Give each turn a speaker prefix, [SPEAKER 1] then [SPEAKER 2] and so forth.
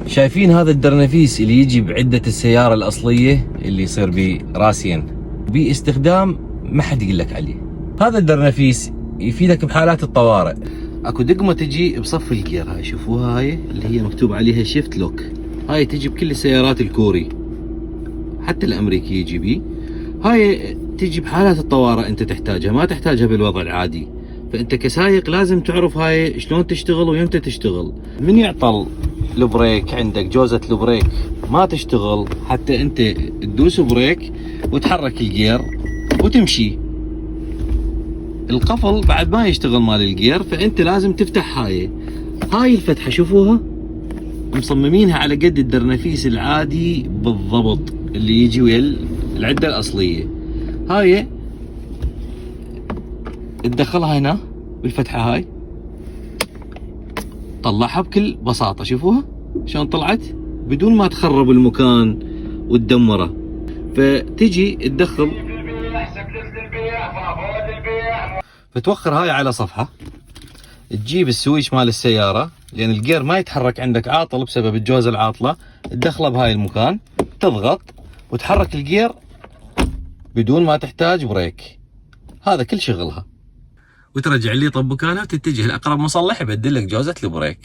[SPEAKER 1] شايفين هذا الدرنفيس اللي يجي بعدة السيارة الأصلية اللي يصير براسين باستخدام ما حد يقول لك عليه. هذا الدرنفيس يفيدك بحالات الطوارئ. اكو دقمة تجي بصف الجير، هاي شوفوها، هاي اللي هي مكتوب عليها شيفت لوك. هاي تجي بكل السيارات الكوري، حتى الامريكي يجي بيه. هاي تجي بحالات الطوارئ انت تحتاجها، ما تحتاجها بالوضع العادي. فانت كسايق لازم تعرف هاي شلون تشتغل ويمتى تشتغل. من يعطل البريك عندك، جوزة البريك ما تشتغل، حتى انت تدوس بريك وتحرك الجير وتمشي، القفل بعد ما يشتغل مال الجير. فانت لازم تفتح هاي الفتحة، شوفوها مصممينها على قد الدرنفيس العادي بالضبط اللي يجي ويا العدة الأصلية. هاي تدخلها هنا بالفتحة، هاي طلعها بكل بساطة. شوفوها شلون طلعت بدون ما تخرب المكان وتدمره. فتجي تدخل، فتوخر هاي على صفحة، تجيب السويتش مال السيارة لأن الجير ما يتحرك عندك عاطل بسبب الجوزة العاطلة، تدخله بهاي المكان، تضغط وتحرك الجير بدون ما تحتاج بريك. هذا كل شغلها. وترجع اللي طب مكانه وتتجه لأقرب مصلح يبدل لك جوزة البريك.